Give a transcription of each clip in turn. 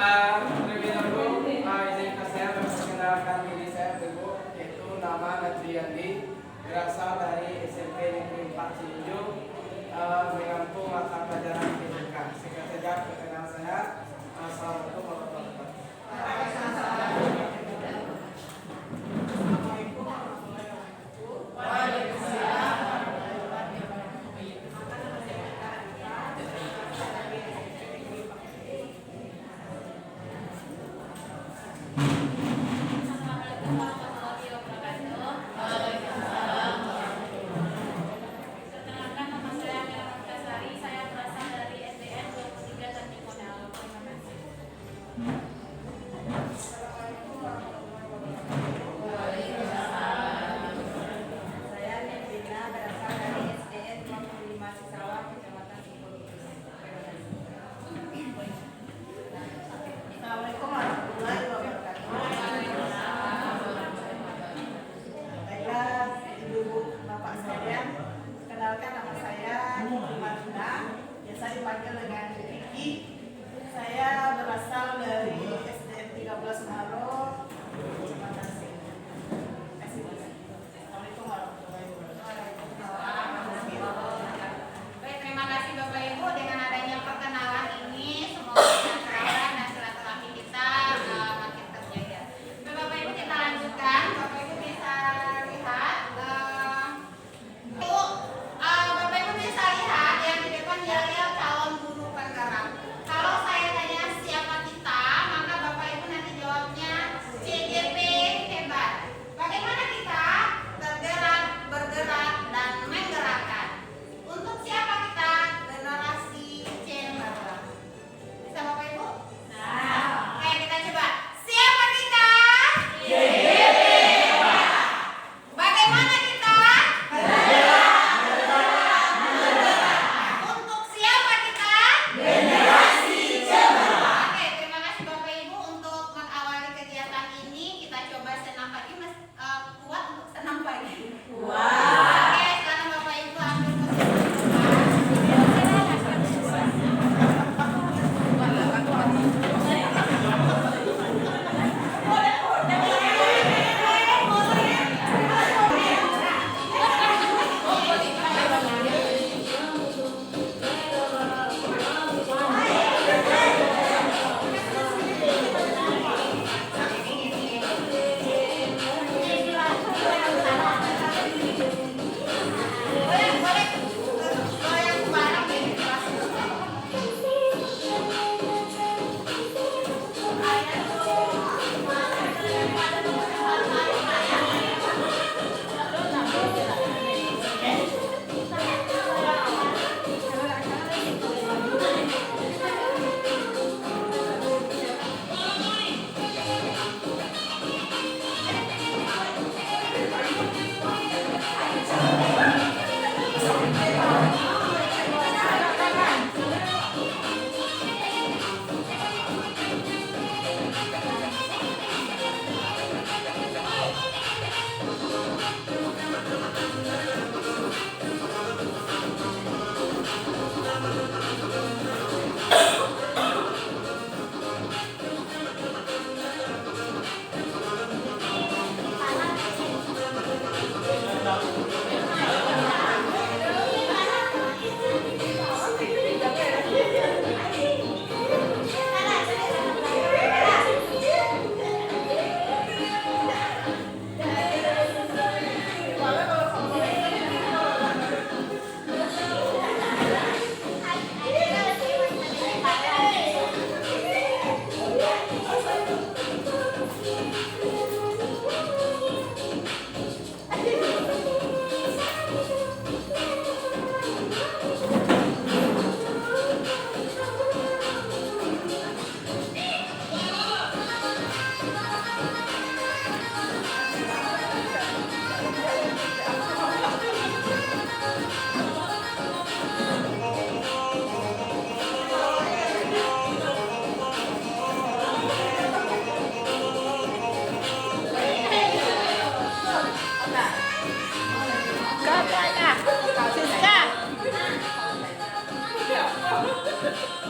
Terlebih dahulu, izinkan saya memperkenalkan diri saya dulu, yaitu nama Nadriandi, berasal dari SMP Negeri 4 Cianjur, mengampu mata pelajaran fisika. Singkat saja perkenalan saya. Assalamualaikum warahmatullahi wabarakatuh. Dipanggil dengan Vicky. Saya berasal dari SDN 13 Maro, Kecamatan Sini. Assalamualaikum warahmatullahi wabarakatuh. Baik, terima kasih Bapak Ibu. Dengan adanya perkenalan ini, semoga keakraban dan silaturahmi kita makin terjaga. Bapak Ibu, kita lanjutkan. Bapak Ibu bisa lihat. Bapak Ibu bisa lihat yang di depan yel-yel calon guru penggerak. Kalau saya tanya siapa kita, maka Bapak Ibu nanti jawabnya CGP hebat. Bagaimana kita tergerak, bergerak, dan menggerakkan? Untuk siapa kita? Generasi Cemara. Bisa Bapak Ibu? Nah. Oke, kita coba. Siapa kita? CGP hebat. Bagaimana kita? Untuk siapa kita? Generasi Cemara. Oke, terima kasih Bapak Ibu untuk mengawali kegiatan ini. Kita coba senam pagi, Mas. Kuat untuk senam pagi? Kuat. Oke, sekarang Bapak Ibu ambil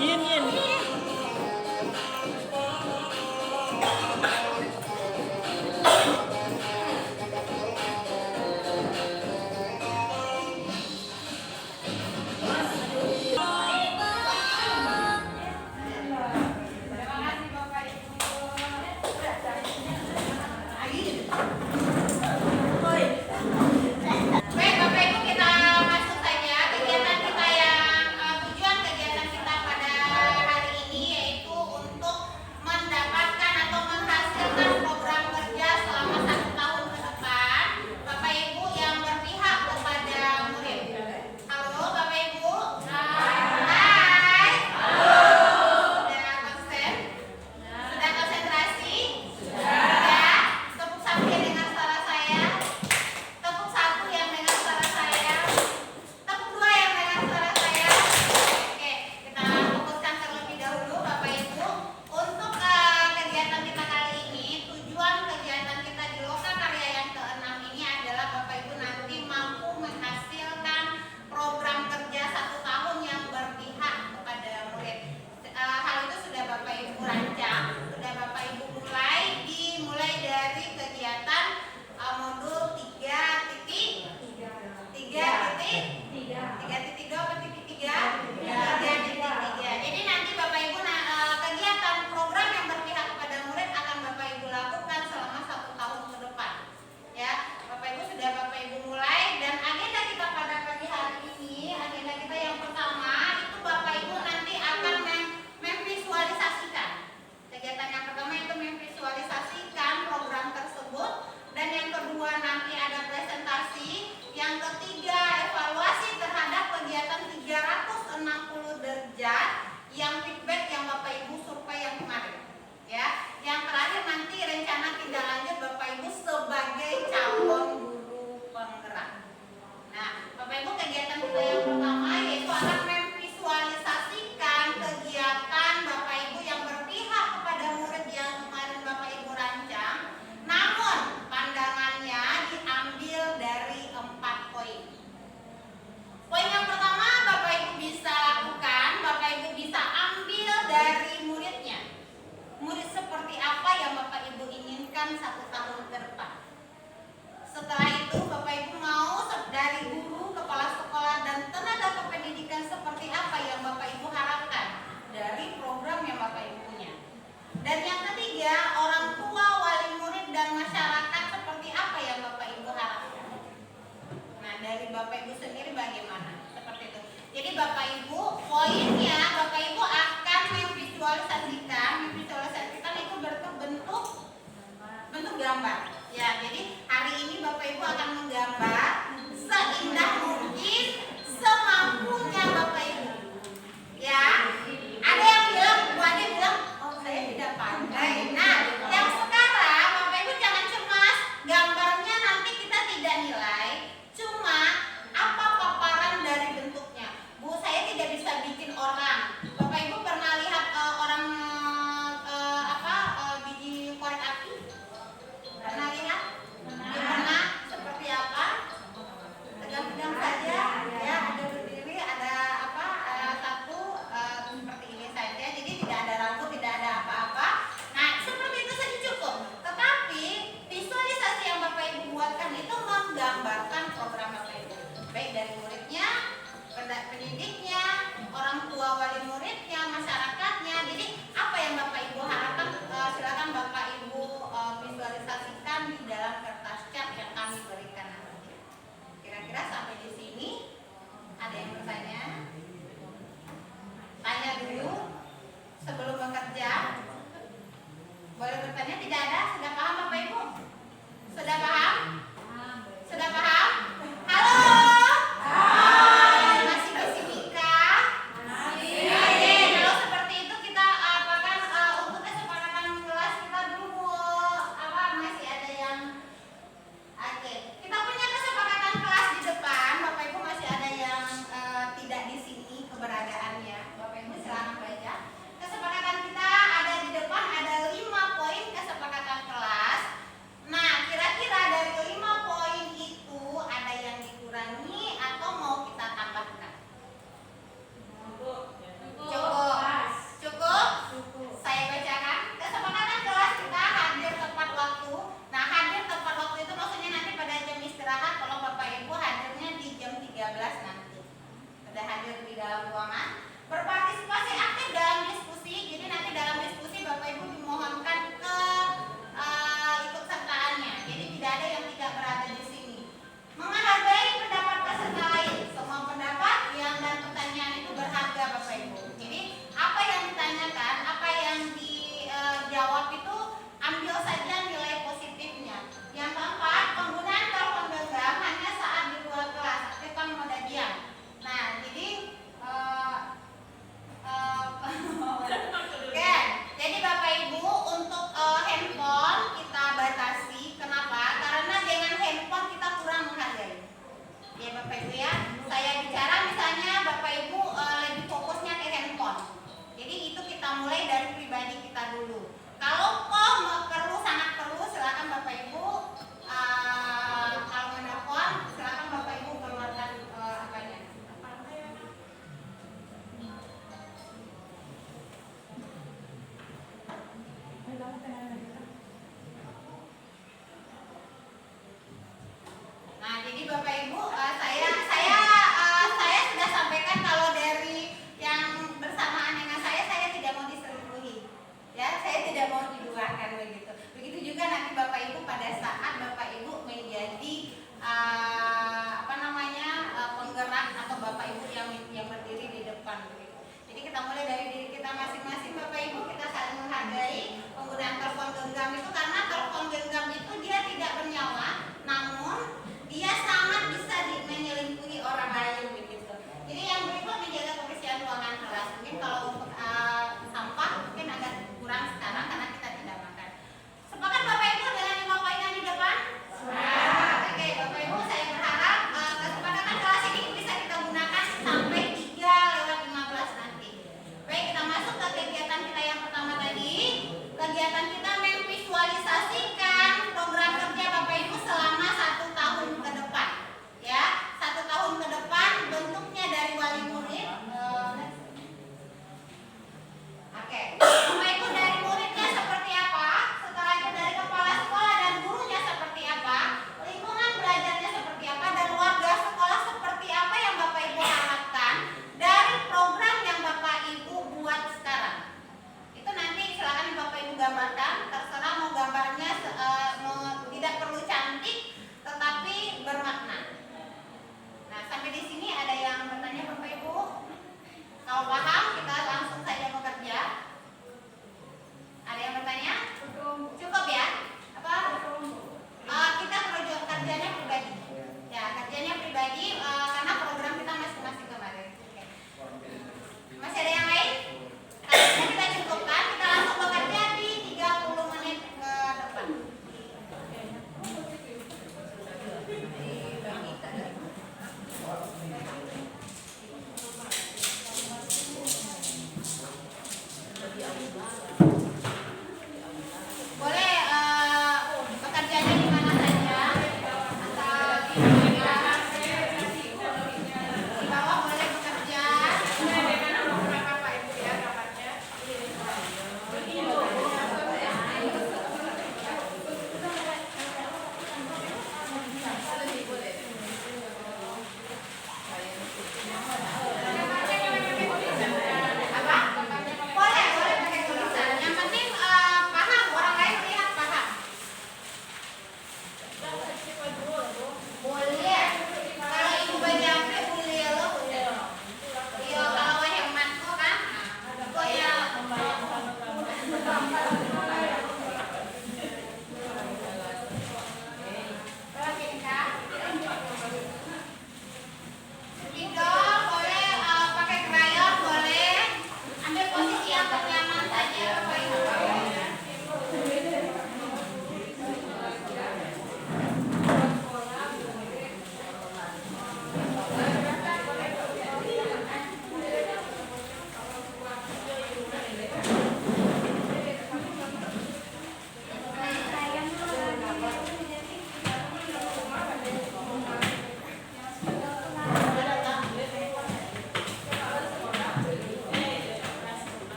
Yin. mungkin kalau untuk sampah mungkin agak kurang sekarang karena kita tidak makan. Sepakat Bapak Ibu dengan 5 poin yang di depan? Oke, Bapak Ibu, saya berharap kesepakatan kelas ini bisa kita gunakan sampai 3:15 nanti. Baik, kita masuk ke kegiatan kita yang pertama tadi. Kegiatan kita memvisualisasikan program kerja Bapak Ibu selama 1 tahun ke depan. Ya, 1 tahun ke depan bentuknya dari wali murid. Oke, Bapak Ibu dari muridnya seperti apa? Setelah itu dari kepala sekolah dan gurunya seperti apa? Lingkungan belajarnya seperti apa? Dan warga sekolah seperti apa yang Bapak Ibu harapkan dari program yang Bapak Ibu buat sekarang? Itu nanti silakan Bapak Ibu gambarkan. Terserah mau gambarnya tidak perlu cantik, tetapi bermakna. Nah, sampai di sini ada yang bertanya Bapak Ibu? Kalau paham, kita langsung saja bekerja. Ada yang bertanya? Cukup ya? Apa? Kita kerjanya pribadi. Ya, kerjanya pribadi karena program kita masing-masing kemarin. Oke. Masih ada yang lain? Kalau kita cukupkan, kita langsung bekerja di 30 menit ke depan. Boleh bekerjanya di mana saja, asal di bawah boleh bekerja. Apa? Boleh pakai tulisan. Yang penting paham, orang lain lihat paham. Boleh. Kalau ibu baca boleh loh. Iya, kalau hemat kok kan. Kok ya. Spidol boleh, pakai krayon boleh. Ambil posisi yang ternyaman saja Bapak Ibu.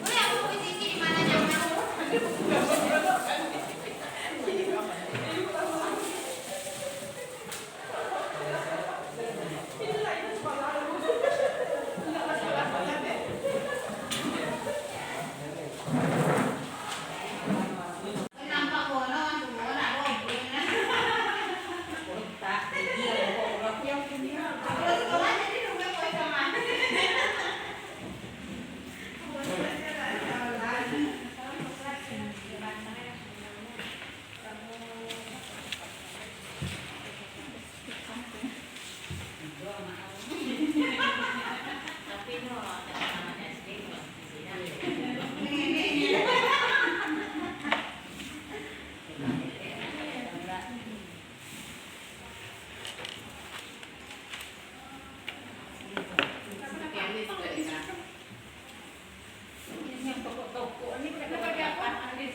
Boleh aku posisi di mana nyaman? Nampak bono kan semua nak ngobrol. Kalau sekolah jadi rumah kau sama.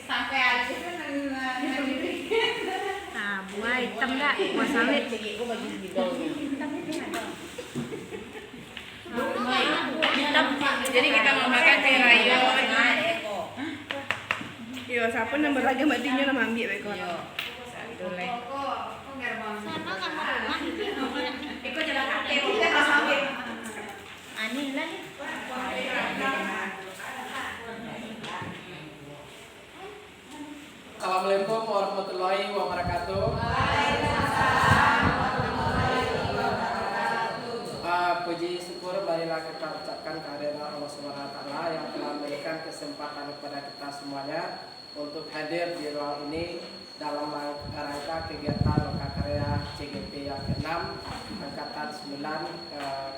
Sampai habis itu Buah hitam enggak? Buah sawit. Hitam. Jadi kita mau makan kayak rayon. Yo, siapa nomor lagi mbak Dinya nama ambil baik kok. Boleh. sana sama rumah. Ikut jalan kaki, kita kasih. Ani lah ni. Assalamualaikum warahmatullahi wabarakatuh. Puji syukur marilah kita ucapkan kehadiran Allah Subhanahu wa taala yang telah memberikan kesempatan kepada kita semuanya untuk hadir di ruang ini dalam rangka kegiatan Lokakarya CGP yang ke-6 angkatan 9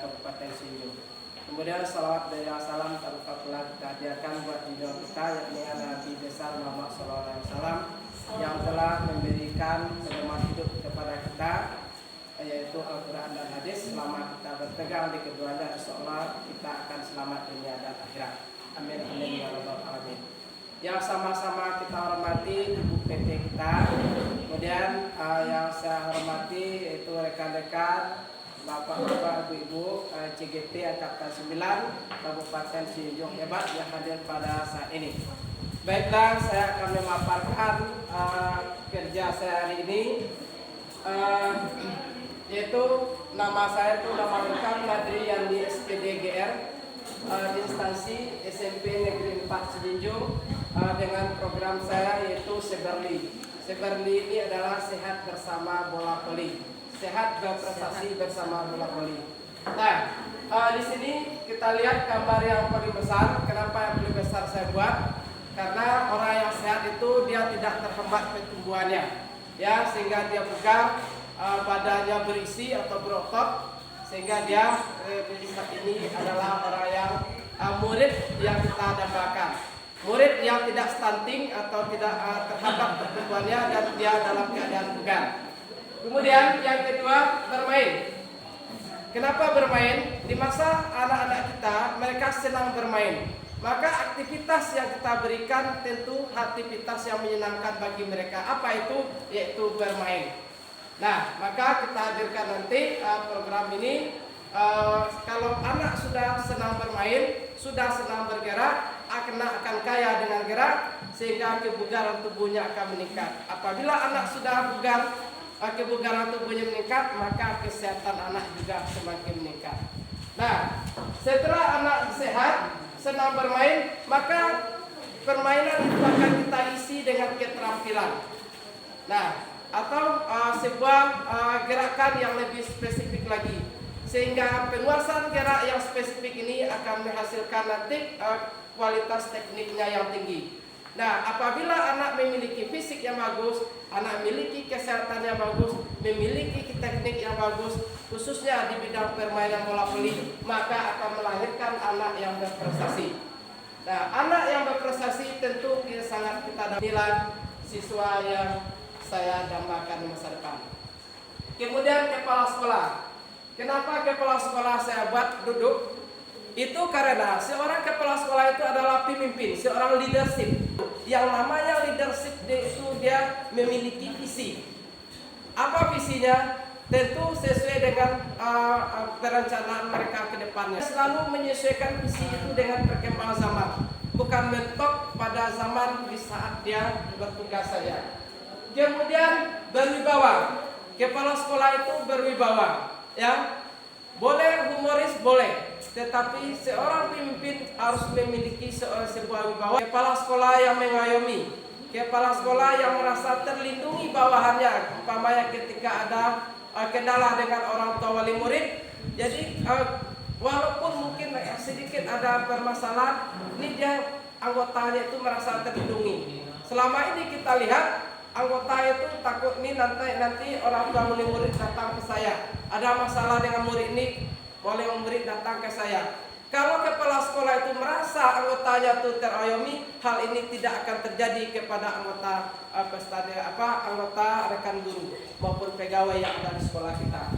Kabupaten Sinju. Kemudian salawat dan salam tanpa pula kita hadirkan buat junjungan kita yakni Nabi besar Muhammad SAW yang telah memberikan pedoman hidup kepada kita, yaitu Al-Quran dan Hadis. Selama kita berpegang di keduanya, insyaallah kita akan selamat dunia dan akhirat. Amin amin ya rabbal alamin. Yang sama-sama kita hormati ibu PT kita, kemudian yang saya hormati yaitu rekan-rekan Bapak-bapak, ibu-ibu CGP angkatan 9 Kabupaten Sinjung hebat yang hadir pada saat ini. Baiklah, saya akan memaparkan kerja saya hari ini. Yaitu nama saya itu nama lengkap Nadri yang di SPDGR di instansi SMP Negeri 4 Cilinjung dengan program saya yaitu Seberli. Seberli ini adalah sehat bersama bola voli, sehat berprestasi bersama bola voli. Nah, di sini kita lihat gambar yang paling besar. Kenapa yang paling besar saya buat? Karena orang yang sehat itu dia tidak terhambat pertumbuhannya, ya, sehingga dia bugar. Badannya berisi atau berotot sehingga dia saat ini adalah orang yang murid yang kita dambakan, murid yang tidak stunting atau tidak terhambat pertumbuhannya dan dia dalam keadaan bugar. Kemudian yang kedua, bermain. Kenapa bermain? Di masa anak-anak kita mereka senang bermain, maka aktivitas yang kita berikan tentu aktivitas yang menyenangkan bagi mereka. Apa itu? Yaitu bermain. Nah, maka kita hadirkan nanti program ini. Kalau anak sudah senang bermain, sudah senang bergerak, akan kaya dengan gerak, sehingga kebugaran tubuhnya akan meningkat. Apabila anak sudah bugar, kebugaran tubuhnya meningkat, maka kesehatan anak juga semakin meningkat. Nah, setelah anak sehat, senang bermain, maka permainan itu akan kita isi dengan keterampilan. Nah, atau sebuah gerakan yang lebih spesifik lagi, sehingga penguasaan gerak yang spesifik ini akan menghasilkan nanti kualitas tekniknya yang tinggi. Nah, apabila anak memiliki fisik yang bagus, anak memiliki kesehatan yang bagus, memiliki teknik yang bagus, khususnya di bidang permainan bola voli, maka akan melahirkan anak yang berprestasi. Nah, anak yang berprestasi tentu sangat kita nilai siswa yang saya dambakan di masa depan. Kemudian kepala sekolah. Kenapa kepala sekolah saya buat duduk? Itu karena seorang kepala sekolah itu adalah pemimpin, seorang leadership. Yang namanya leadership itu dia memiliki visi. Apa visinya? Tentu sesuai dengan perencanaan mereka ke depannya. Selalu menyesuaikan visi itu dengan perkembangan zaman, bukan mentok pada zaman di saat dia bertugas saja. Kemudian berwibawa. Kepala sekolah itu berwibawa, ya. Boleh humoris boleh, tetapi seorang pemimpin harus memiliki sebuah wibawa. Kepala sekolah yang mengayomi, kepala sekolah yang merasa terlindungi bawahannya, umpamanya ketika ada kendala dengan orang tua wali murid. Jadi walaupun mungkin sedikit ada permasalahan, ini dia anggotanya itu merasa terlindungi. Selama ini kita lihat anggota itu takut nih nanti orang tua wali murid datang ke saya, ada masalah dengan murid ini, wali murid datang ke saya. Kalau kepala sekolah itu merasa anggotanya itu terayomi, hal ini tidak akan terjadi kepada anggota anggota rekan guru maupun pegawai yang ada di sekolah kita.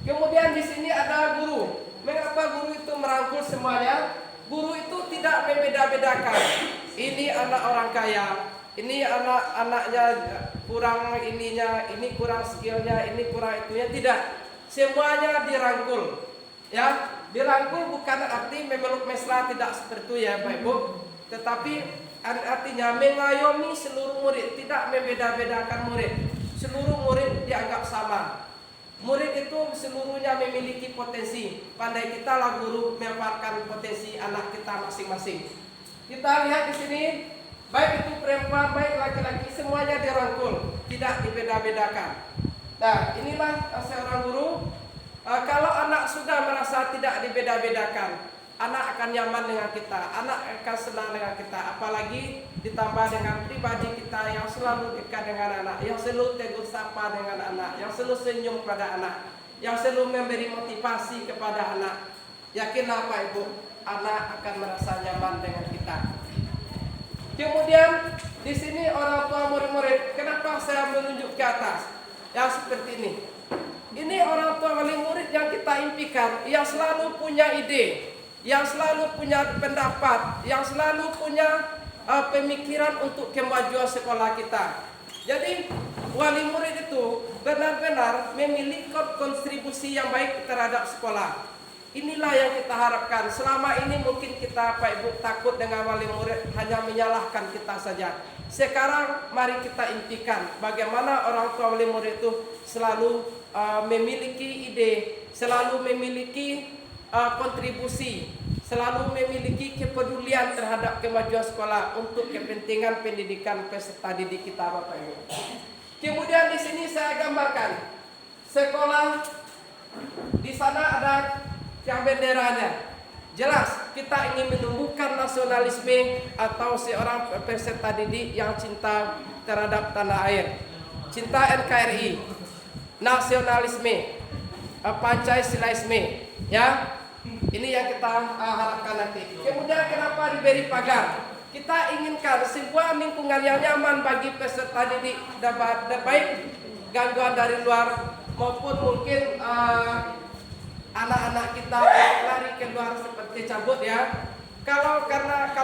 Kemudian di sini ada guru. Mengapa guru itu merangkul semuanya? Guru itu tidak membeda-bedakan. Ini anak orang kaya, ini anak-anaknya kurang ininya, ini kurang skillnya, ini kurang itunya, tidak. Semuanya dirangkul, ya. Dirangkul bukan arti memeluk mesra, tidak seperti itu ya Bapak Ibu, tetapi artinya mengayomi seluruh murid, tidak membeda-bedakan murid. Seluruh murid dianggap sama. Murid itu seluruhnya memiliki potensi. Pandai kita lah guru memaparkan potensi anak kita masing-masing. Kita lihat di sini baik itu perempuan, baik laki-laki, semuanya dirangkul, tidak dibeda-bedakan. Nah, inilah seorang guru. Kalau anak sudah merasa tidak dibeda-bedakan, anak akan nyaman dengan kita, anak akan senang dengan kita. Apalagi ditambah dengan pribadi kita yang selalu dekat dengan anak, yang selalu tegur sapa dengan anak, yang selalu senyum pada anak, yang selalu memberi motivasi kepada anak. Yakinlah Pak Ibu, anak akan merasa nyaman dengan kita. Kemudian di sini orang tua murid-murid, kenapa saya menunjuk ke atas? Yang seperti ini. Ini orang tua wali murid yang kita impikan, yang selalu punya ide, yang selalu punya pendapat, yang selalu punya pemikiran untuk kemajuan sekolah kita. Jadi wali murid itu benar-benar memiliki kontribusi yang baik terhadap sekolah. Inilah yang kita harapkan. Selama ini mungkin kita Pak Ibu takut dengan wali murid, hanya menyalahkan kita saja. Sekarang mari kita impikan bagaimana orang tua wali murid itu selalu memiliki ide, selalu memiliki kontribusi, selalu memiliki kepedulian terhadap kemajuan sekolah untuk kepentingan pendidikan peserta didik kita Bapak Ibu. Kemudian di sini saya gambarkan sekolah, di sana ada yang benderanya. Jelas kita ingin menumbuhkan nasionalisme atau seorang peserta didik yang cinta terhadap tanah air, cinta NKRI, nasionalisme, Pancasilaisme, ya. Ini yang kita harapkan nanti. Kemudian kenapa diberi pagar? Kita inginkan sebuah lingkungan yang nyaman bagi peserta didik, baik gangguan dari luar maupun mungkin anak-anak kita lari keluar seperti cabut, ya. Kalau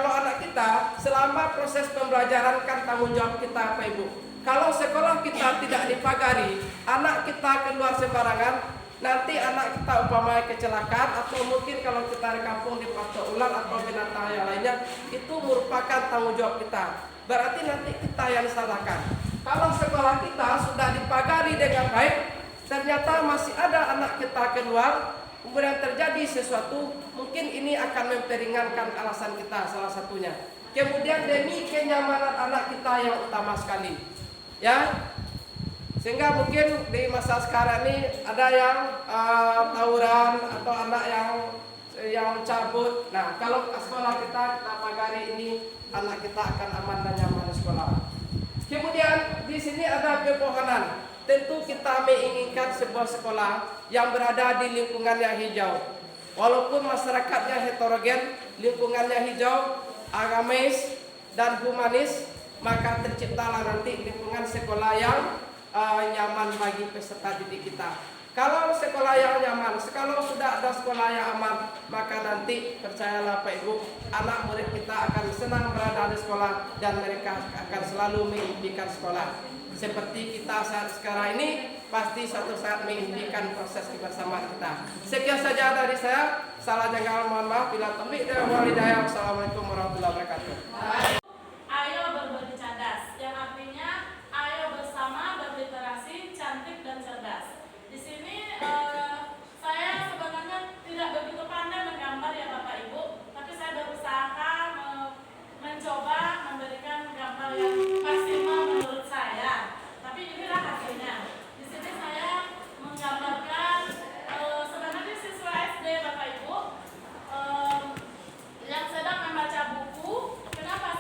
anak kita selama proses pembelajaran kan tanggung jawab kita Pak Ibu. Kalau sekolah kita tidak dipagari, anak kita keluar sembarangan, nanti anak kita umpamanya kecelakaan atau mungkin kalau kita di kampung dipatok ular atau binatang yang lainnya, itu merupakan tanggung jawab kita. Berarti nanti kita yang disalahkan. Kalau sekolah kita sudah dipagari dengan baik, ternyata masih ada anak kita keluar, kemudian terjadi sesuatu, mungkin ini akan memperingankan alasan kita salah satunya. Kemudian demi kenyamanan anak kita yang utama sekali, ya. Sehingga mungkin di masa sekarang ini ada yang tawuran atau anak yang cabut. Nah, kalau sekolah kita pagari ini, anak kita akan aman dan nyaman di sekolah. Kemudian di sini ada pepohonan. Tentu kita menginginkan sebuah sekolah yang berada di lingkungan yang hijau. Walaupun masyarakatnya heterogen, lingkungannya hijau, agamis dan humanis, maka terciptalah nanti lingkungan sekolah yang nyaman bagi peserta didik kita. Kalau sekolah yang nyaman, kalau sudah ada sekolah yang aman, maka nanti percayalah Pak Ibu, anak murid kita akan senang berada di sekolah dan mereka akan selalu mengimpikan sekolah. Seperti kita saat sekarang ini, pasti suatu saat mengimpikan proses kebersamaan kita. Sekian saja dari saya. Salah janggal mohon maaf. Bila taufik dan wal hidayah. Wassalamualaikum warahmatullahi wabarakatuh. Ayo berbudi cerdas, yang artinya ayo bersama berliterasi, cantik dan cerdas. Di sini saya sebenarnya tidak begitu pandai menggambar ya Bapak Ibu, tapi saya berusaha mencoba memberikan gambar yang maksimal menurut saya. Tapi inilah hasilnya. Di sini saya menggambarkan sebenarnya siswa SD Bapak Ibu yang sedang membaca buku. Kenapa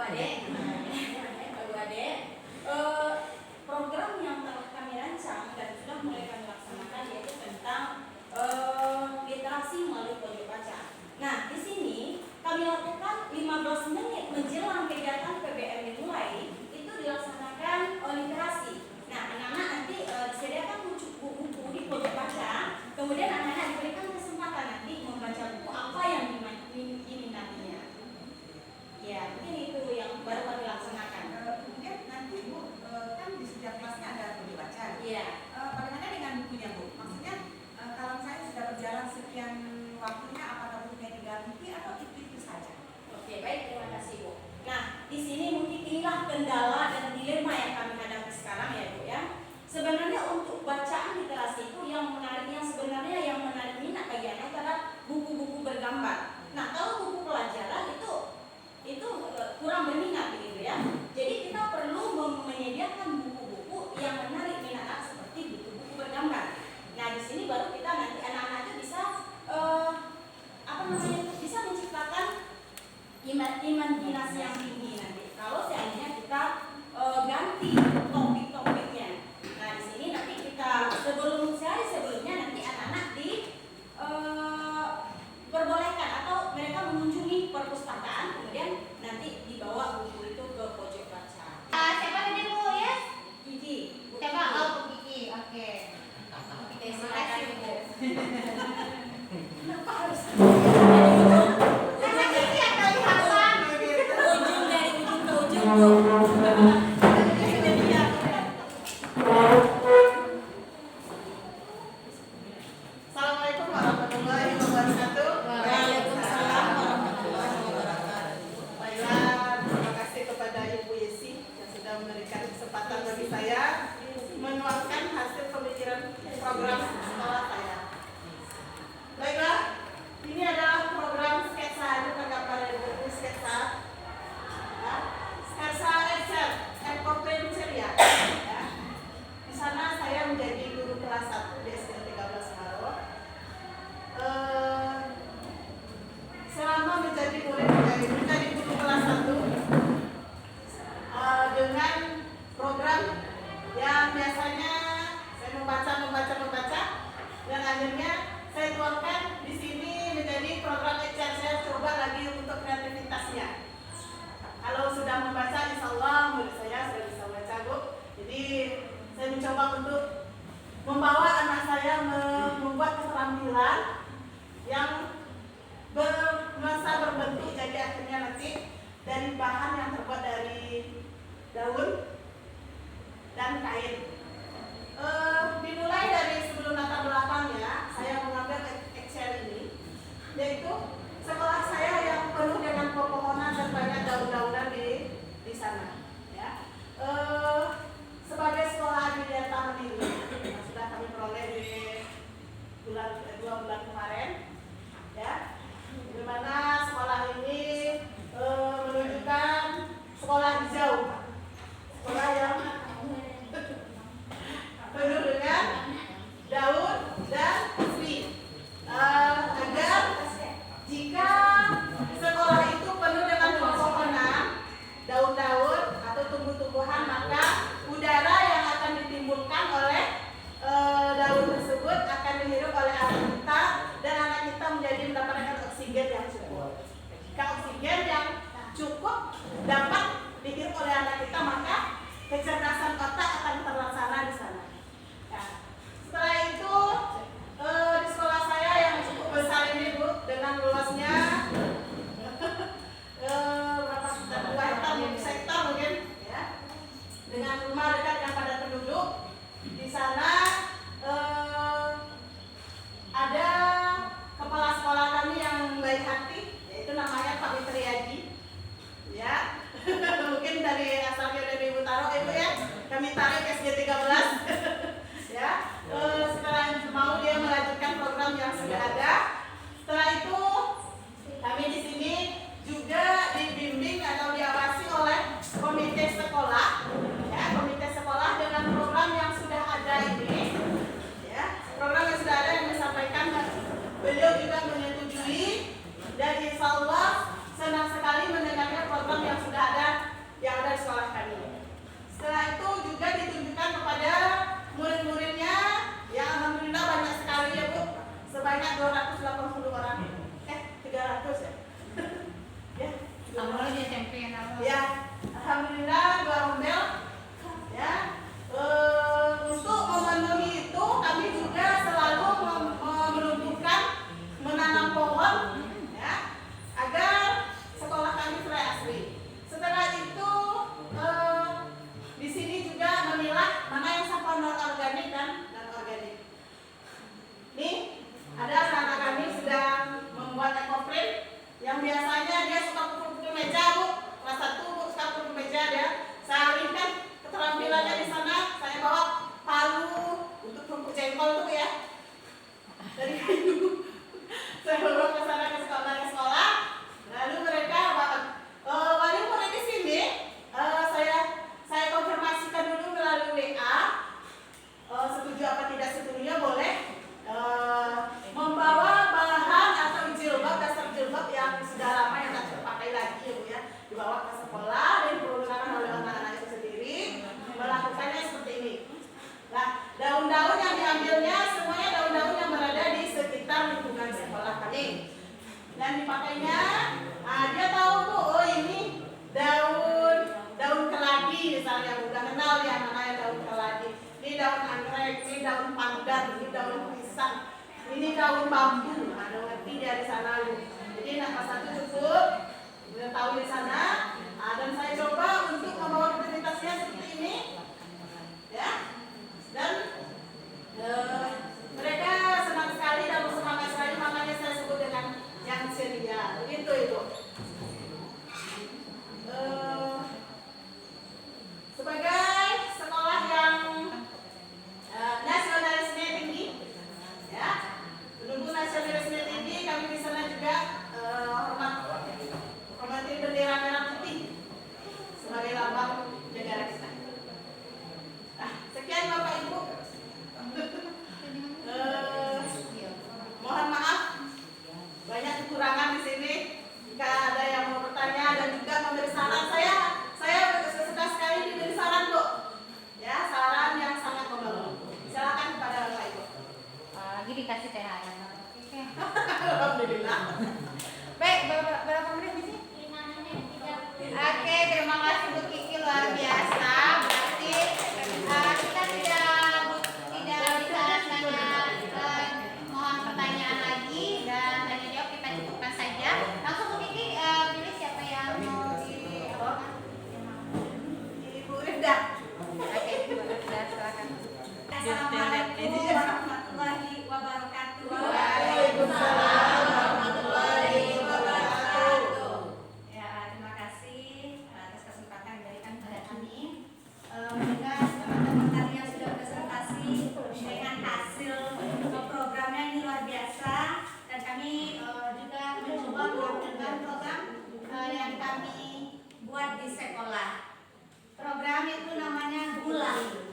Ade. Bu Ade. Program yang telah kami rancang dan sudah mulai kami laksanakan yaitu tentang literasi melalui pojok baca. Nah, di sini kami lakukan 15 menit menjelang kegiatan PBM dimulai itu dilaksanakan literasi. Nah, anak-anak nanti disediakan buku di pojok baca, kemudian anak-anak diberikan kesempatan nanti membaca buku apa yang diminatinya. Ya, mungkin itu yang baru kami laksanakan. Kemudian nanti Bu, kan di setiap kelasnya ada pojok baca. Iya. Bagaimana dengan bukunya Bu? Maksudnya kalau saya sudah berjalan sekian waktunya, apakah bukunya diganti atau itu saja? Oke, baik, terima kasih Bu. Nah, di sini mungkin inilah kendala dan dilema yang kami hadapi sekarang ya Bu ya. Sebenarnya untuk bacaan literasi itu yang menarik minat bagi anak adalah buku-buku bergambar. Nah, kalau buku pelajaran itu kurang berminat begitu ya. Jadi kita perlu menyediakan buku-buku yang menarik minat anak seperti buku-buku bergambar. Nah, di sini baru kita nanti anak-anak itu bisa bisa menciptakan imajinasi yang tinggi nanti. Kalau seandainya kita ganti topik-topiknya. Nah, di sini nanti kita sehari sebelumnya nanti anak-anak diperbolehkan atau mereka mengunjungi perpustakaan, kemudian nanti dibawa buku itu ke pojok baca. Siapa tadi Bu ya? Gigi. Siapa? Oh, Bu Kiki. Oke. Terima kasih Bu. Kenapa harus? Karena Kiki yang kelihatan. Ujung dari ujung ke ujung Bu. Assalamualaikum warahmatullahi wabarakatuh. Waalaikumsalam warahmatullahi wabarakatuh. Baiklah, terima kasih kepada Ibu Yesi yang sudah memberikan kesempatan bagi saya menuangkan hasil pemikiran program sekolah saya. Baiklah, ini adalah program sketsa, ini tanggapan dari buku sketsa. Ya. Sketsa Excel and Comprehension ya. Di sana saya menjadi guru kelas 1 di SD 13 Maret. Selama menjadi guru kelas 1 dengan program yang biasanya saya membaca dan akhirnya saya tuangkan di sini menjadi program Excel. Saya coba lagi untuk kreativitasnya. Kalau sudah membaca, insya Allah murid saya sudah bisa baca Bu. Jadi saya mencoba untuk membawa anak saya membuat keterampilan yang berbentuk, jadi akhirnya nanti dari bahan yang terbuat dari daun dan kain. Dimulai dari sebelum latar belakangnya, saya mengambil Excel ini, yaitu sekolah saya yang penuh dengan pepohonan dan banyak daun-daunan di sana. Ya. Sebagai sekolah di tahun ini yang sudah kami peroleh di 2 bulan kemarin, ya, di mana sekolah ini menunjukkan sekolah hijau, sekolah yang penuh dengan daun dan serbuk. Agar jika sekolah itu penuh dengan pepohonan, daun-daun atau tumbuh-tumbuhan, maka udara yang akan ditimbulkan oleh daun tersebut akan dihirup oleh anak kita dan anak kita menjadi mendapatkan oksigen yang cukup. Jika oksigen yang cukup dapat dihirup oleh anak kita, maka kecerdasan otak akan terlaksana di sana. Ya. Setelah itu di sekolah saya yang cukup besar ini Bu, dengan luasnya berapa sekitar 2 hektar, 1 hektar mungkin, ya, dengan rumah dekat yang padat penduduk. Di sana ada kepala sekolah kami yang baik hati, yaitu namanya Pak Witriadi, ya. Mungkin dari asalnya dari Ibu Taro Ibu ya, kami tarik SD 13 ya. Setelah mau dia melanjutkan program yang sudah ada. Setelah itu kami di sini juga dibimbing atau diawasi oleh komite sekolah, ya, komite sekolah dengan program yang sudah ada ini, ya, program yang sudah ada yang disampaikan, beliau juga menyetujui dan insya Allah senang sekali mendengarnya program yang sudah ada yang ada di sekolah kami. Setelah itu juga ditunjukkan kepada murid-muridnya yang alhamdulillah banyak sekali ya Bu, sebanyak 280 orang. 300 ya. Ya. Awalnya SMP Ya, alhamdulillah 2 rombel. Ya. Untuk memenuhi itu kami juga selalu menumbuhkan, menanam pohon ya, agar sekolah kami selai asri. Setelah itu di sini juga memilah mana yang sampah non organik dan organik. Nih ada anak kami sedang membuat ekoprint yang biasanya dia suka pukul-pukul meja Bu, kelas 1 Bu suka pukul meja dia. Saya alihkan keterampilannya di sana, saya bawa palu untuk pukul jengkol tuh ya dari kayu. Saya bawa ke sana ke sekolah, lalu mereka wali murid di sini saya konfirmasikan dulu melalui WA, setuju apa tidak setujunya boleh membawa bahan atau jilbab, dasar jilbab yang sudah lama yang tak terpakai lagi ya Bu ya, dibawa ke sekolah dan dipergunakan oleh anak-anak itu sendiri, melakukannya seperti ini. Nah, daun-daun yang diambilnya semuanya daun-daun yang berada di sekitar lingkungan sekolah kami. Dan dipakainya, dia tahu Bu, oh ini daun keladi misalnya, udah kenal ya namanya daun keladi. Ini daun anggrek, ini daun pandan, ini daun pisang, ini daun bambu. Ada ngerti dia di sana Bu. Jadi pas satu cukup, udah tahu di sana. Dan saya coba untuk membawa rutinitasnya seperti ini, ya. Dan mereka senang sekali dan bersemangat sekali, makanya saya sebut dengan yang ceria. Begitu Ibu. Sebagai sekolah yang nasionalisme tinggi, ya, penduduk nasionalisme tinggi, kami di sana juga hormati bendera merah putih sebagai lambang negara kita. Nah, sekian Bapak Ibu. Mohon maaf banyak kekurangan di sini. Jika ada yang mau bertanya dan juga memberi saran, saya suka sekali diberi saran Bu. Ya, saran yang sangat membangun. Silakan kepada Bapak Ibu. lagi dikasih THR. Oke. Alhamdulillah. Baik, berapa menit di sini? 5 menit 30. Oke, terima kasih Bu Kiki, luar biasa. Berarti kita tidak bisa tanya, mohon pertanyaan lagi dan tanya jawab kita cukupkan saja. Langsung Bu Kiki pilih siapa yang mau Ibu Rida. Oke, Ibu Rida, silakan. Assalamualaikum warahmatullahi wabarakatuh. Waalaikumsalam warahmatullahi wabarakatuh. Ya, terima kasih atas kesempatan yang diberikan kepada kami mendengar teman-teman tadi yang sudah presentasi dengan hasil programnya ini luar biasa, dan kami juga mencoba melakukan program yang kami buat di sekolah. Program itu namanya Gulali.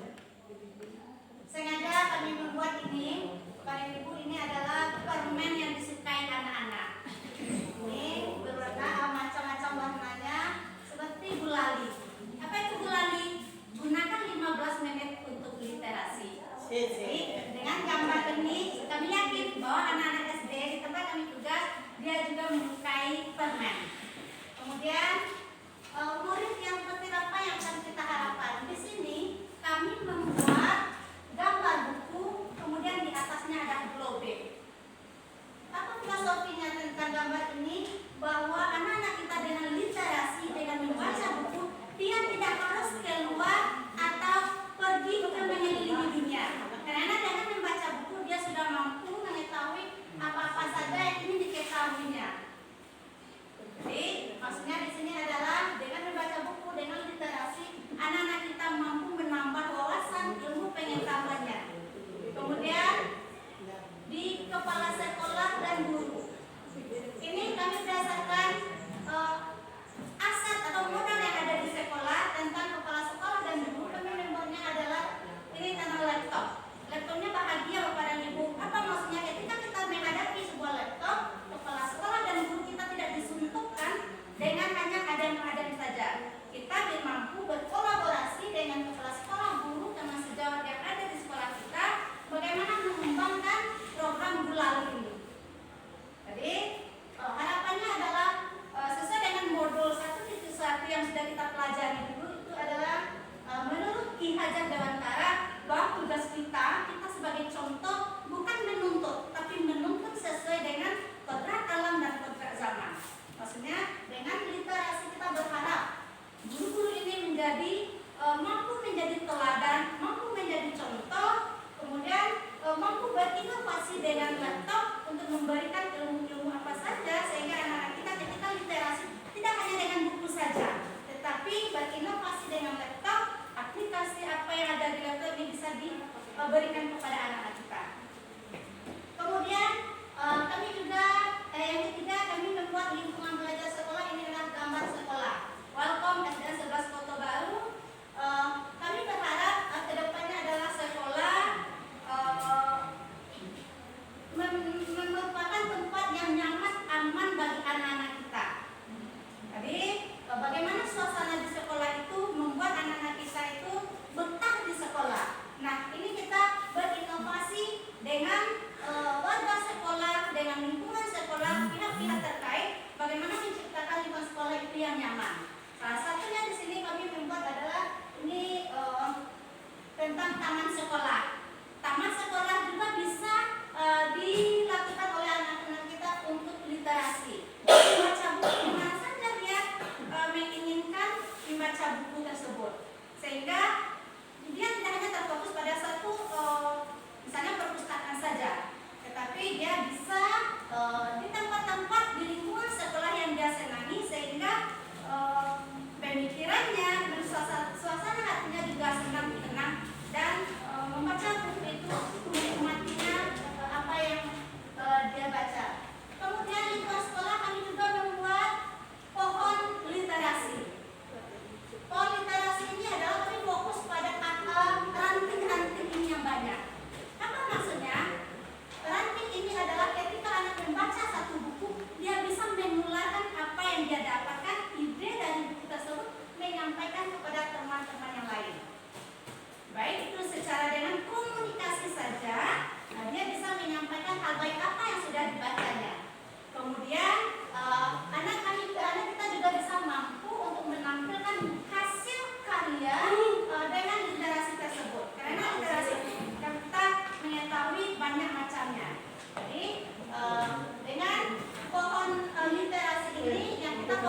Sengaja kami membuat ini, Bapak Ibu, ini adalah permen yang disukai anak-anak. Ini berwarna macam-macam warnanya seperti gulali. Apa itu gulali? Gunakan 15 menit untuk literasi. Jadi dengan gambar ini kami yakin bahwa anak-anak SD di tempat kami tugas dia juga menyukai permen. Kemudian murid yang seperti apa yang akan kita harapkan di sini, kami membuat gambar buku, kemudian di atasnya ada globe. Apa filosofinya tentang gambar ini? Bahwa anak-anak kita dengan literasi, dengan membaca buku, dia tidak harus keluar atau pergi untuk mengelilingi dunia. Karena dengan membaca buku dia sudah mampu mengetahui apa-apa saja yang ingin diketahuinya. Jadi maksudnya di sini adalah dengan membaca buku, dengan literasi, anak-anak kita mampu menambah wawasan ilmu pengetahuannya. Kemudian di kepala sekolah dan guru. Ini kami berdasarkan aset atau modal yang ada di sekolah tentang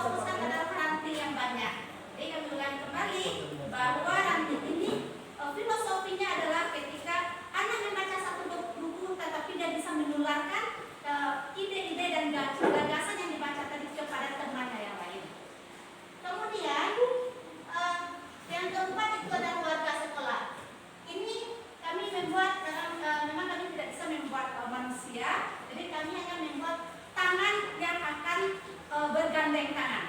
fokuskan adalah ranting yang banyak. Jadi kami ulangi kembali bahwa ranting ini filosofinya adalah ketika anak membaca satu buku tetapi dia bisa menularkan ide-ide dan gagasan yang dibaca tadi kepada temannya yang lain. Kemudian yang keempat itu adalah warga sekolah. Ini kami membuat memang kami tidak bisa membuat manusia, jadi kami akan membuat tangan yang akan bergandeng tangan.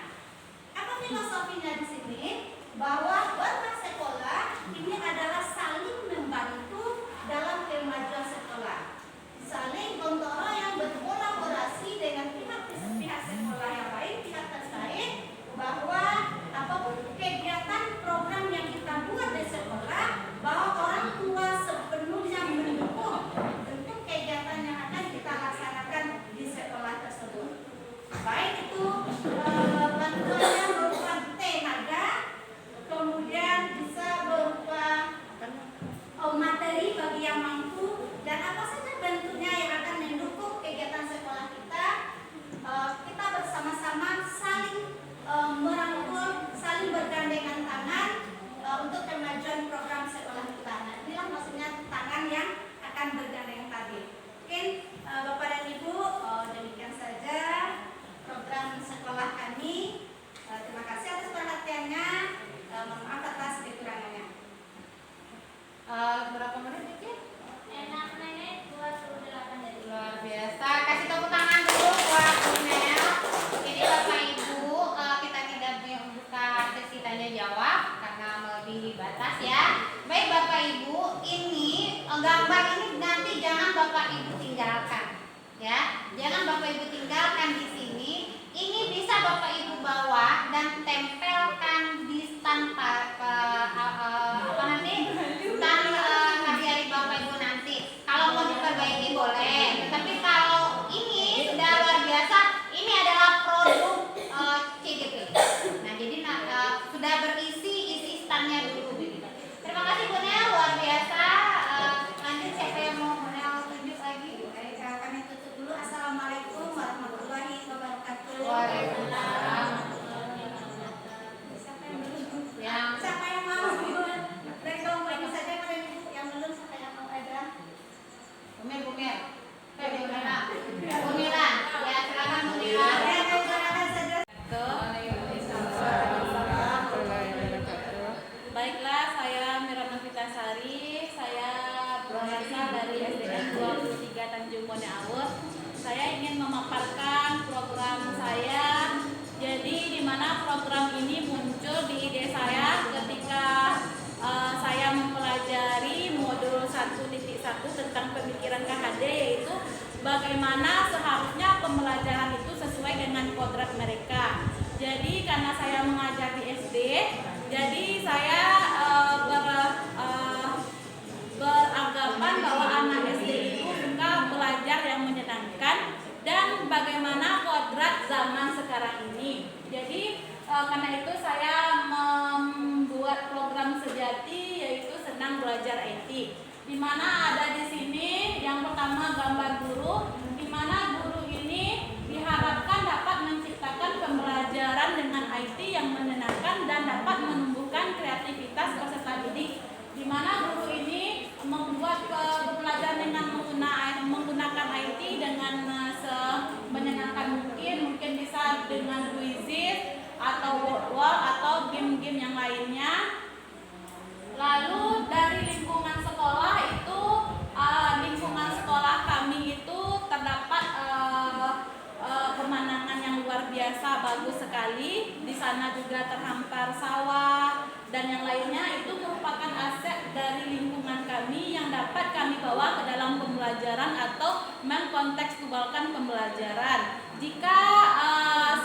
Apa filosofinya di sini? Bahwa warga sekolah ini adalah saling membantu dalam kemajuan sekolah, saling gotong royong berkolaborasi dengan pihak sekolah yang lain, pihak terkait, bahwa apapun kegiatan program yang kita buat di sekolah, bahwa orang tua sepenuhnya mendukung untuk kegiatan yang akan kita laksanakan di sekolah tersebut. Baik itu bantuannya berupa tenaga, kemudian bisa berupa materi bagi yang mampu, dan apa saja bentuknya yang akan mendukung kegiatan sekolah kita. Kita bersama-sama saling merangkul, saling bergandengan tangan untuk kemajuan program sekolah kita. Nah, inilah maksudnya tangan yang akan bergandengan tadi. Mungkin Bapak dan Ibu, demikian saja program sekolah kami. Terima kasih atas perhatiannya. Mohon maaf atas kekurangannya. Berapa menit Cici? 6 menit 28 detik. Luar biasa. Kasih tepuk tangan dulu buat Bunel. Jadi Bapak Ibu, kita tidak membuka sesi tanya jawab karena melebihi batas ya. Baik Bapak Ibu, ini gambar ini nanti jangan Bapak Ibu tinggalkan. Ya, jangan Bapak Ibu tinggalkan di sini. Ini bisa Bapak Ibu bawa dan tempelkan di stand hari-hari Bapak Ibu nanti. Kalau mau diperbaiki boleh, tapi kalau ini sudah luar biasa, ini adalah produk CGP. Nah, jadi sudah berisi isi standnya dulu. Terima kasih Bu Nel, luar biasa. Lanjut siapa yang mau Bu Nel tunjuk lagi? Baik, kami tutup dulu. Assalamualaikum warahmatullahi wabarakatuh. Waalaikumsalam. Siapa yang mau? Dari dong, ini saja pada Ibu yang belum, siapa yang mau ada? Bumil. Bumila. Ya, silakan Bumila. Baiklah, saya Mira Novitasari, saya berasal dari SDN 23 Tanjung Bone Awur. Saya ingin memaparkan program saya. Jadi di mana program ini muncul di ide saya ketika saya mempelajari modul 1.1 tentang pemikiran KHD, yaitu bagaimana seharusnya pembelajaran itu sesuai dengan kodrat mereka. Jadi karena saya mengajar di SD, jadi saya beranggapan bahwa anak SD itu suka belajar yang menyenangkan dan bagaimana kodrat zaman sekarang ini. Jadi karena itu saya membuat program sejati, yaitu senang belajar IT. Di mana ada di sini yang pertama gambar guru, di mana guru ini diharapkan dapat menciptakan pembelajaran dengan IT yang menyenangkan dan dapat menumbuhkan kreativitas peserta didik. Di mana guru ini membuat pembelajaran dengan menggunakan IT dengan semenyenangkan mungkin bisa dengan Quizizz atau Word atau game-game yang lainnya. Lalu dari lingkungan sekolah itu, lingkungan sekolah kami itu terdapat pemandangan yang luar biasa, bagus sekali. Di sana juga terhampar sawah dan yang lainnya. Itu merupakan aset dari lingkungan kami yang dapat kami bawa ke dalam pembelajaran atau mengkontekstualkan pembelajaran. Jika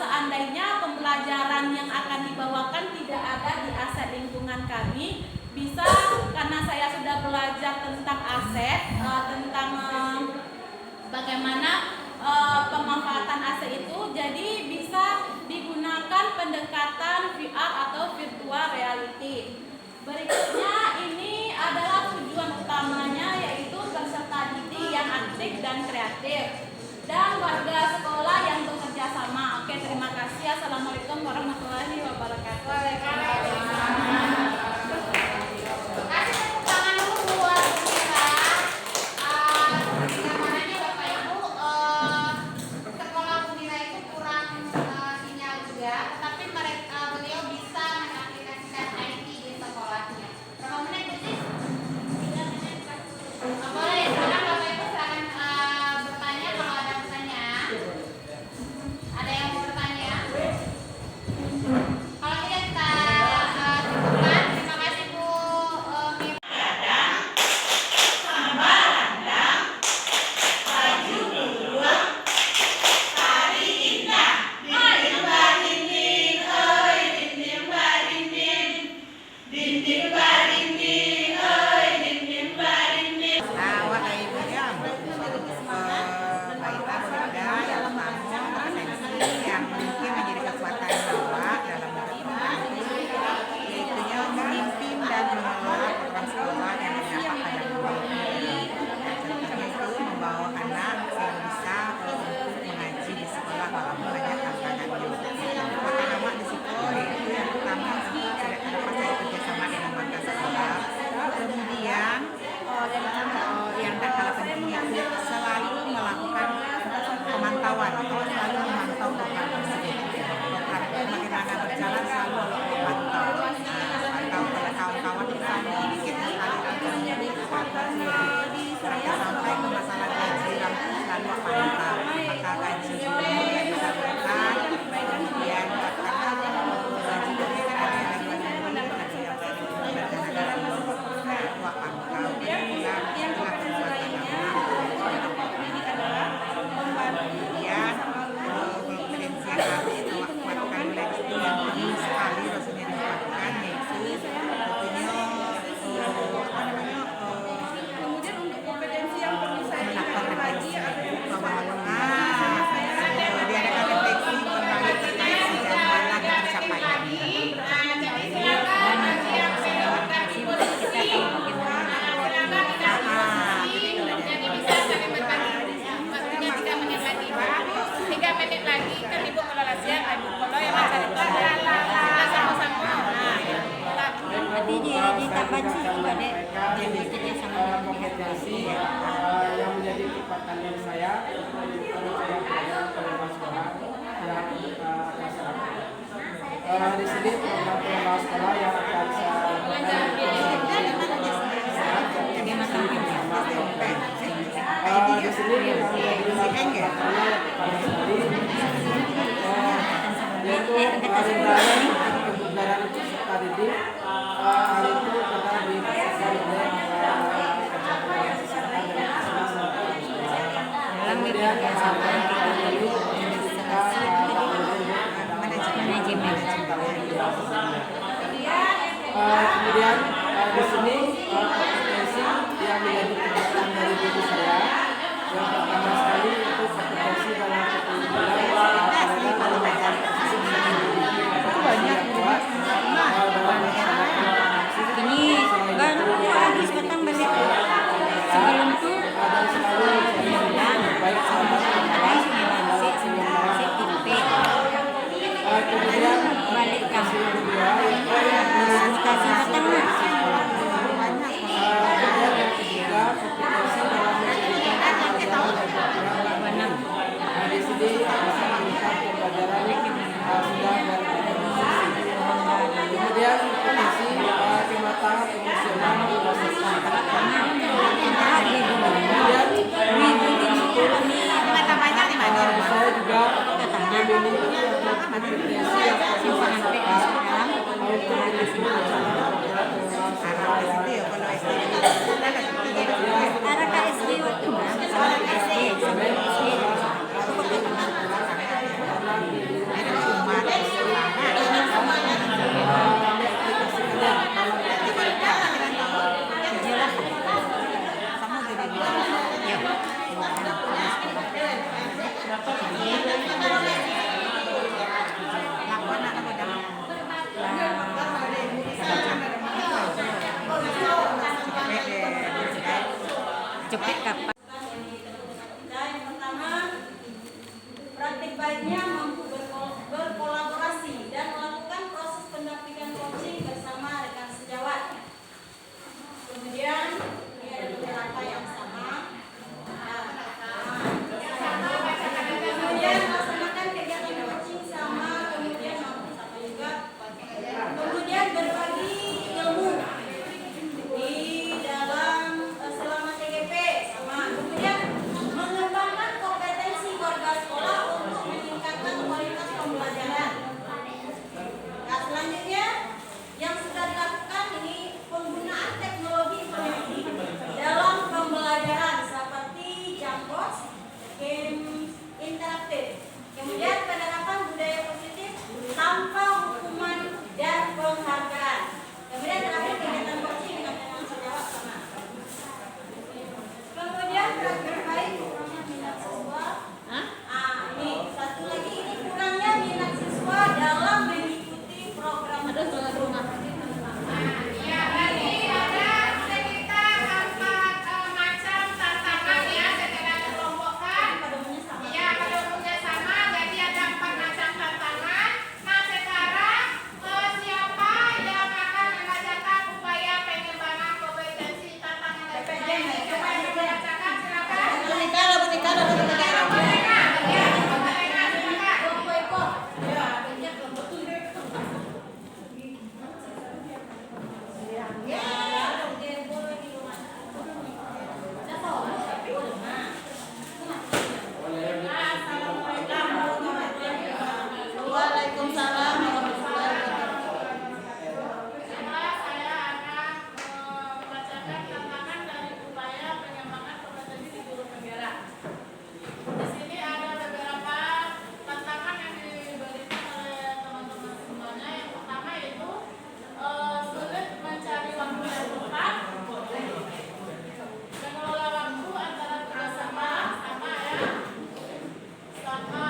seandainya pembelajaran yang akan dibawakan tidak ada di aset lingkungan kami, bisa karena saya sudah belajar tentang aset, tentang bagaimana pemanfaatan aset itu, jadi bisa digunakan pendekatan VR atau virtual reality. Berikutnya ini adalah tujuan utamanya, yaitu peserta didik yang aktif dan kreatif dan warga sekolah yang bekerja sama. Oke, terima kasih. Assalamualaikum kompetisi yang menjadi kekuatan dari saya untuk menunjukkan pelajaran sekolah yang akan saya lakukan. Di sini program sekolah yang akan saya lakukan di sini yaitu rintangan kebugaran untuk peserta didik. Hal itu telah dipastikan oleh kemudian kemudian di sini kompetensi yang menjadi kegiatan dari diri saya yang pertama sekali itu kompetensi dalam kepemimpinan banyak kuat Ini baru habis petang balik. Sebelum itu dan selalu baik sahabat kemudian balik kamu. kedua Kasih petang lah. kemudian yang ketiga kompetensi dalam menjadikan pelajaran di sini bisa meningkat pembelajaran sudah berkompetensi. Kemudian kompetensi kematangan emosional kemudian saya juga memiliki kompetensi yang Arah KSD waktu mah, sama KSD, sampai KSD. Cepet kapan? Yang pertama, praktik baiknya mampu berkolaborasi dan melakukan proses pendampingan coaching bersama rekan sejawat. Kemudian ini ada beberapa yang sama. Kemudian melaksanakan kegiatan coaching sama, kemudian mampu sama juga. Kemudian berbagi ilmu di dalam selama TGP sama. Kemudian mengembangkan kompetensi warga sekolah untuk meningkatkan kualitas pembelajaran. Nah, selanjutnya yang sudah dilakukan ini penggunaan teknologi informasi dalam pembelajaran seperti Jambox, game interaktif. Kemudian penerapan budaya positif tanpa hukuman dan penghargaan. Kemudian terakhir kegiatan coaching dengan teman sejawat sama. Kemudian praktik baik kurangnya minat siswa. Ini satu lagi, ini kurangnya minat siswa dalam mengikuti program tersebut. Ya, tadi ada sekitar 4 macam tantangan ya, setelah dikelompokkan. Ya, pada umumnya sama, jadi ada 4 macam tantangan. Nah, sekarang siapa yang akan membacakan upaya pengembangan kompetensi tantangan PPJ? Coba yang dibacakan, silakan. Waalaikumsalam warahmatullahi wabarakatuh. Saya akan membacakan tantangan dari upaya pengembangan kompetensi di guru penggerak. Di sini ada beberapa tantangan yang diberikan oleh teman-teman semuanya. Yang pertama yaitu sulit mencari waktu yang tepat, mengelola waktu antara tugas sama ya, sama.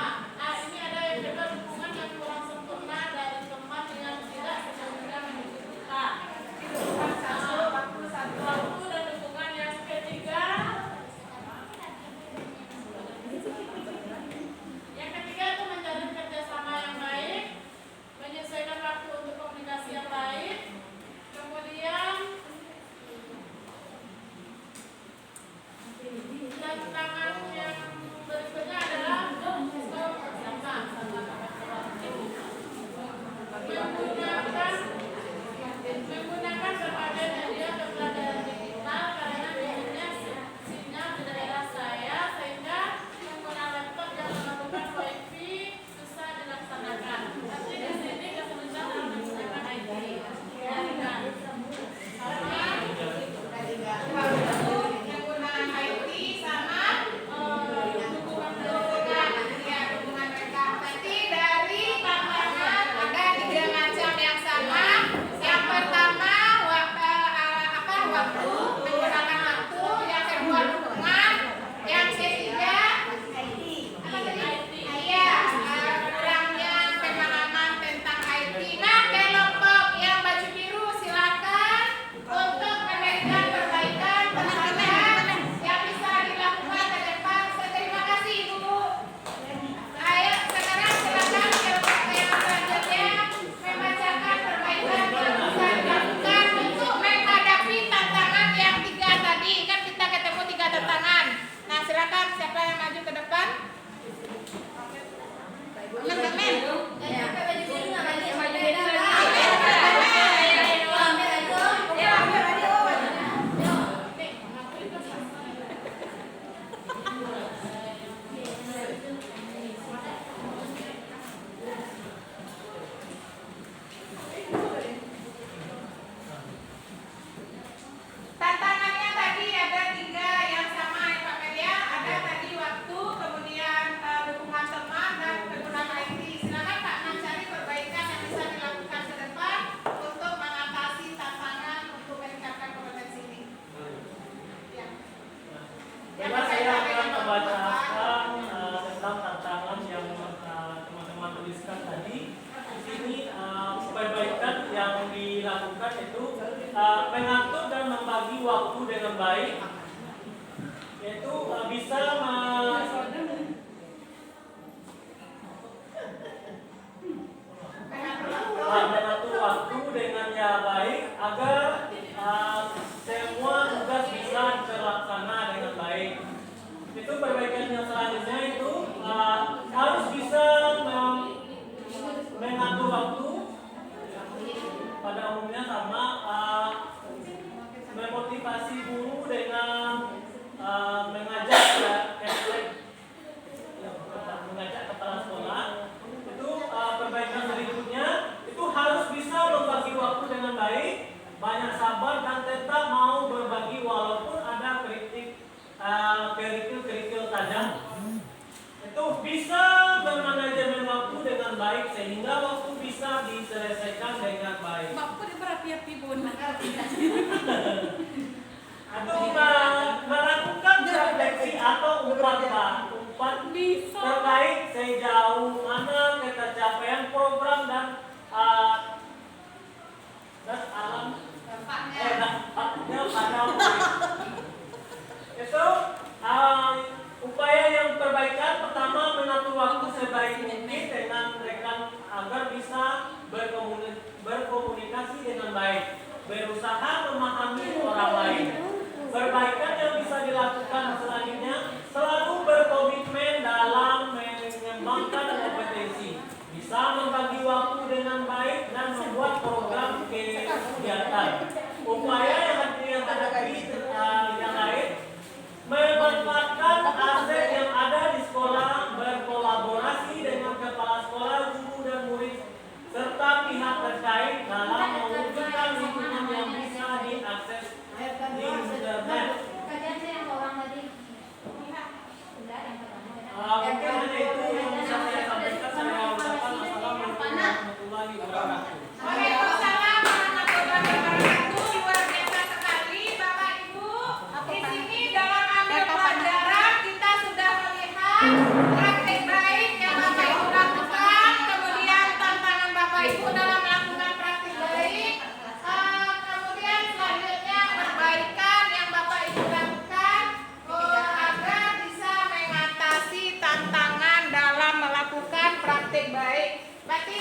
Ini ada yang juga hubungan yang kurang sempurna yang dilakukan itu mengatur dan membagi waktu dengan baik, yaitu bisa mengatur waktu dengan baik agar semua tugas bisa terlaksana dengan baik. Itu perbaikan yang selanjutnya itu harus bisa mengatur waktu, pada umumnya sama memotivasi guru dengan mengajak mengajak kepala sekolah. Itu perbaikan berikutnya itu harus bisa membagi waktu dengan baik, banyak sabar dan tetap mau berbagi walaupun ada kerikil tajam. Itu bisa bermanajemen waktu dengan baik sehingga waktu bisa diselesaikan dengan baik. Atau melakukan refleksi atau umpat terkait sejauh mana ketercapaian program dan alam dampaknya pada itu upaya yang perbaikan pertama mengatur waktu sebaik mungkin dengan rekan agar bisa berkomunikasi dengan baik, berusaha memahami orang lain. Perbaikan yang bisa dilakukan selanjutnya selalu berkomitmen dalam mengembangkan kompetensi, bisa membagi waktu dengan baik dan membuat program kegiatan. Upaya yang hadapi yang lain memanfaatkan aset yang ada di sekolah, berkolaborasi dengan kepala sekolah, guru dan murid serta pihak terkait dalam mewujudkan lingkungan yang bisa diakses di internet. Mungkin hanya itu yang bisa saya sampaikan. Saya ucapkan assalamualaikum warahmatullahi wabarakatuh. Waalaikumsalam warahmatullahi wabarakatuh. Luar biasa sekali Bapak Ibu. Di sini dalam ambil pelajaran kita sudah melihat praktik baik yang Bapak Ibu lakukan, kemudian tantangan Bapak Ibu dalam melakukan praktik baik, kemudian selanjutnya perbaikan yang Bapak Ibu lakukan agar bisa mengatasi tantangan dalam melakukan praktik baik. Berarti